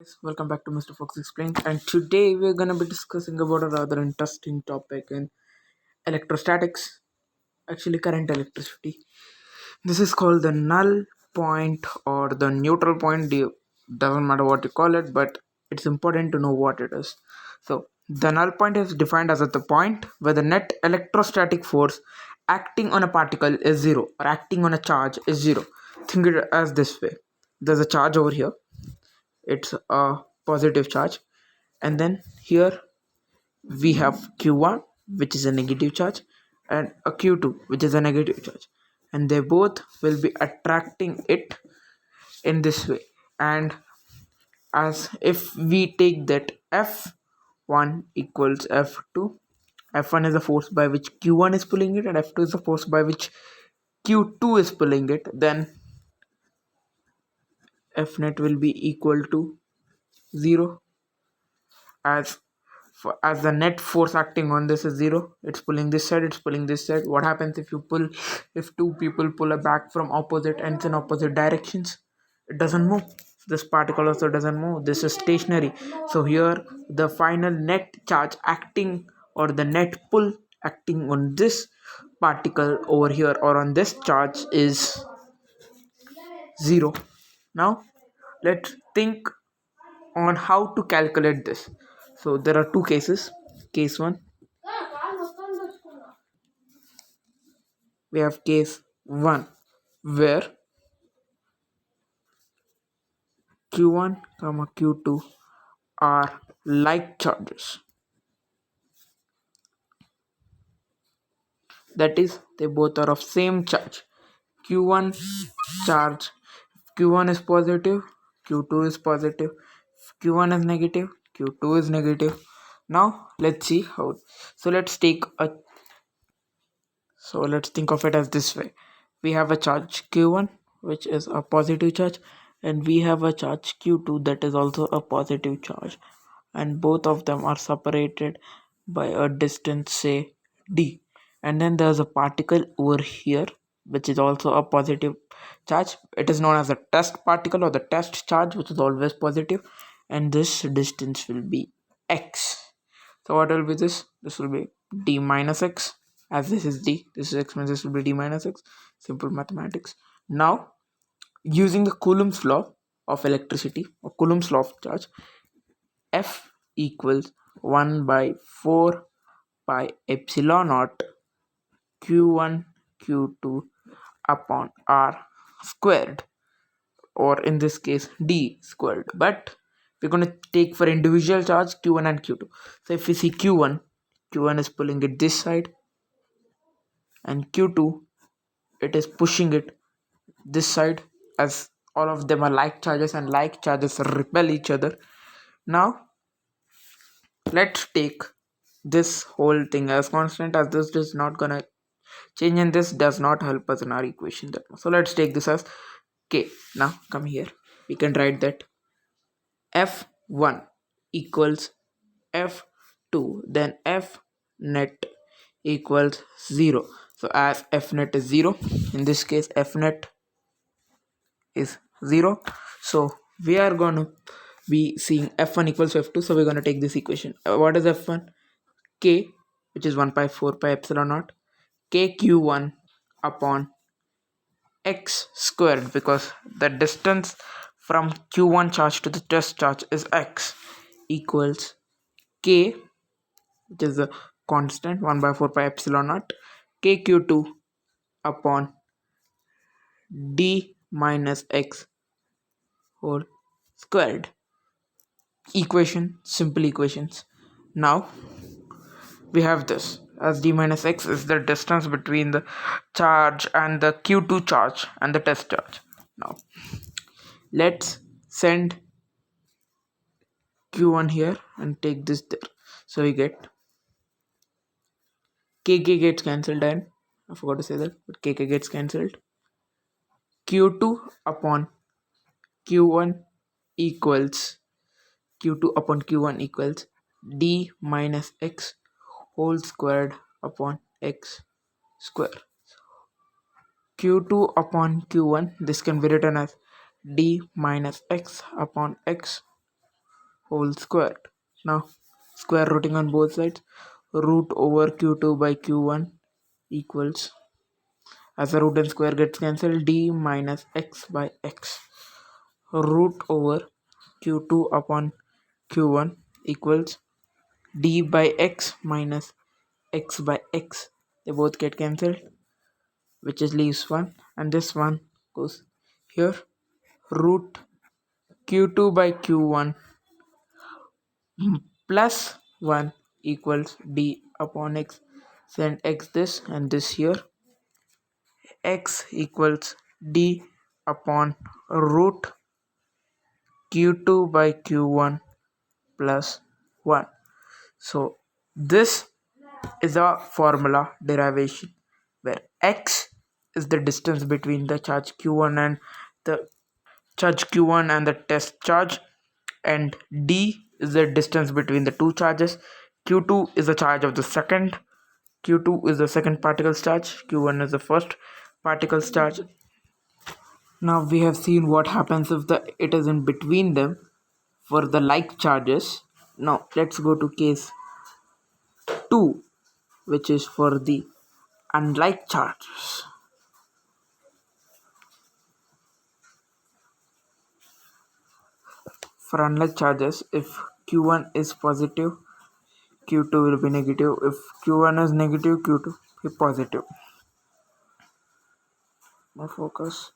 guys, welcome back to Mr. Fox Explained. And today we're gonna be discussing about a rather interesting topic in electrostatics, actually current electricity. This is called the null point or the neutral point. Doesn't matter what you call it, but it's important to know what it is. So the null point is defined as the point where the net electrostatic force acting on a particle is zero or acting on a charge is zero. Think it as this way. There's a charge over here, it's a positive charge, and then here we have q1, which is a negative charge, and a q2, which is a negative charge, and they both will be attracting it in this way. And as if we take that f1 equals f2, f1 is the force by which q1 is pulling it and f2 is the force by which q2 is pulling it, then f net will be equal to 0, as as the net force acting on this is 0. It's pulling this side, it's pulling this side. What happens if two people pull a bag from opposite ends in opposite directions? It doesn't move. This particle also doesn't move. This is stationary. So here the final net charge acting, or the net pull acting on this particle over here or on this charge, is 0. Now let's think on how to calculate this. So there are two cases. Case 1, we have case 1 where q1 comma q2 are like charges, that is they both are of same charge. q1 charge, q1 is positive, q2 is positive. Q1 is negative, q2 is negative. Now let's see how. So let's think of it as this way. We have a charge q1, which is a positive charge, and we have a charge q2 that is also a positive charge, and both of them are separated by a distance, say d. And then there's a particle over here which is also a positive charge. It is known as a test particle or the test charge, which is always positive, and this distance will be x. So what will be this? This will be d minus x, as this is d, this is x, means this will be d minus x. Simple mathematics. Now, using the Coulomb's law of electricity or Coulomb's law of charge, F equals 1 by 4 pi epsilon naught q1 q2 upon r squared, or in this case d squared. But we're going to take for individual charge q1 and q2. So if we see q1 is pulling it this side, and q2 it is pushing it this side, as all of them are like charges and like charges repel each other. Now let's take this whole thing as constant, as this is not gonna change and this does not help us in our equation that much. So let's take this as k. Now come here, we can write that f1 equals f2, then f net equals 0. So as f net is 0, in this case f net is 0, so we are going to be seeing f1 equals f2. So we're going to take this equation. What is f1? K, which is 1 by 4 pi epsilon naught k q1 upon x squared, because the distance from q1 charge to the test charge is x, equals k, which is a constant, 1 by 4 pi epsilon naught k q2 upon d minus x whole squared. Simple equations. Now we have this as d minus x is the distance between the charge and the q2 charge and the test charge. Now let's send q1 here and take this there. So we get kk gets cancelled, and I forgot to say that, but kk gets cancelled. q2 upon q1 equals d minus x whole squared upon x square. q2 upon q1, this can be written as d minus x upon x whole squared. Now square rooting on both sides, root over q2 by q1 equals, as the root and square gets cancelled, d minus x by x. Root over q2 upon q1 equals d by x minus x by x. They both get cancelled, which is leaves 1, and this one goes here. Root q2 by q1 plus 1 equals d upon x. Send x this and this here. X equals d upon root q2 by q1 plus 1. So this is a formula derivation where x is the distance between the charge q1 and the test charge, and d is the distance between the two charges. q2 is the charge of the second, q2 is the second particle's charge, q1 is the first particle's charge. Now we have seen what happens if it is in between them for the like charges. Now let's go to case 2, which is for the unlike charges. For unlike charges, if q1 is positive, q2 will be negative. If q1 is negative, q2 will be positive. My focus.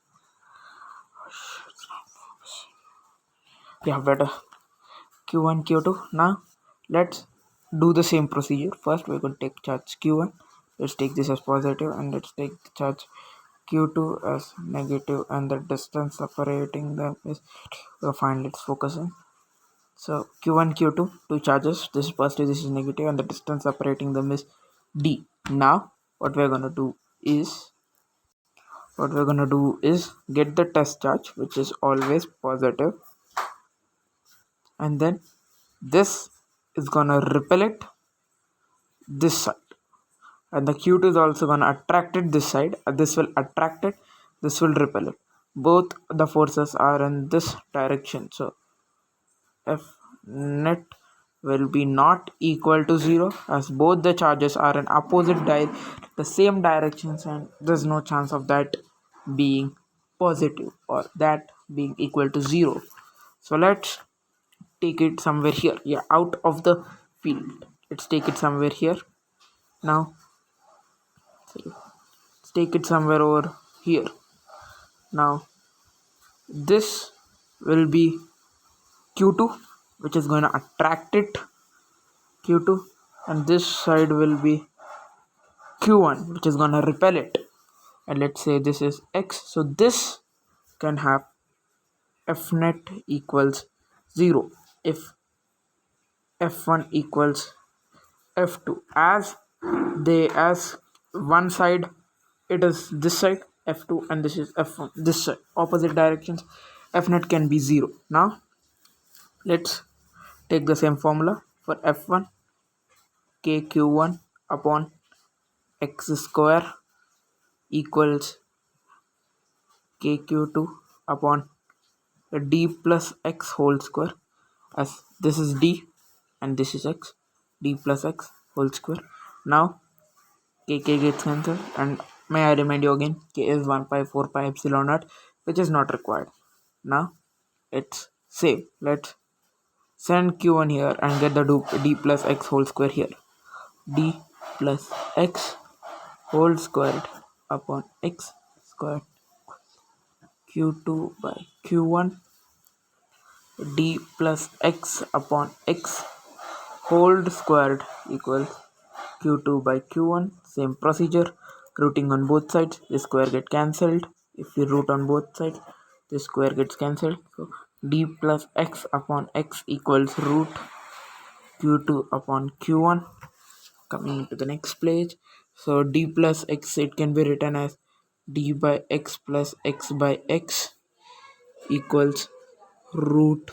Yeah, better. q1, q2. Now let's do the same procedure. First we're going to take charge q1. Let's take this as positive, and let's take the charge q2 as negative, and the distance separating them is fine. Let's focus on. So q1, q2, two charges. This is positive, this is negative, and the distance separating them is d. Now what we're gonna do is get the test charge, which is always positive, and then this is gonna repel it this side, and the q2 is also gonna attract it this side. This will attract it, this will repel it. Both the forces are in this direction, so F net will be not equal to 0, as both the charges are in opposite the same directions, and there's no chance of that being positive or that being equal to 0. So let's take it somewhere here, yeah, out of the field. Let's take it somewhere here. Now let's take it somewhere over here. Now this will be q2, which is going to attract it, q2, and this side will be q1, which is going to repel it. And let's say this is x, so this can have f net equals 0 if f1 equals f2, as one side it is this side f2 and this is f1, this side, opposite directions. F net can be 0. Now let's take the same formula for f1, kq1 upon x square equals kq2 upon d plus x whole square, as this is d and this is x, d plus x whole square. Now k gets cancelled, and may I remind you again, k is 1 pi 4 pi epsilon naught, which is not required. Now it's save. Let's send q1 here and get the d plus x whole square here. D plus x whole squared upon x squared q2 by q1, d plus x upon x whole squared equals q2 by q1. Same procedure, rooting on both sides, the square get cancelled. If we root on both sides, the square gets cancelled. So d plus x upon x equals root q2 upon q1. Coming to the next page, so d plus x, it can be written as d by x plus x by x equals root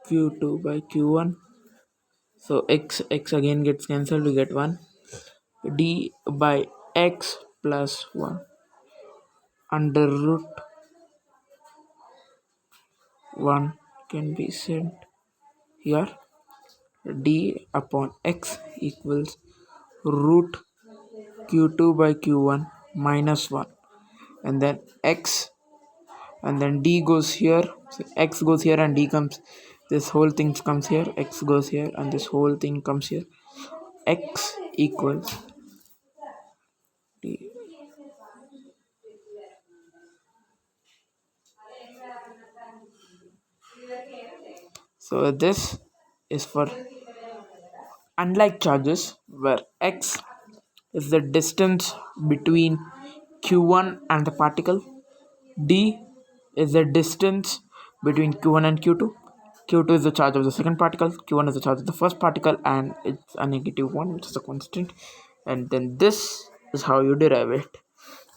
q2 by q1. So x again gets cancelled, we get 1. D by x plus 1 under root 1 can be sent here. D upon x equals root q2 by q1 minus 1, and then x, and then d goes here, so x goes here and d comes, this whole thing comes here, x goes here and this whole thing comes here. X equals d. So this is for unlike charges where x is the distance between q1 and the particle, d is the distance between q1 and q2, q2 is the charge of the second particle, q1 is the charge of the first particle, and it's a negative one, which is a constant. And then this is how you derive it.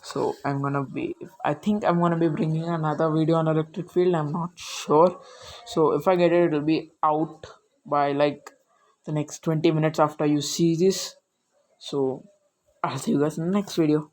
So I think I'm gonna be bringing another video on electric field, I'm not sure. So if I get it, it'll be out by like the next 20 minutes after you see this. So I'll see you guys in the next video.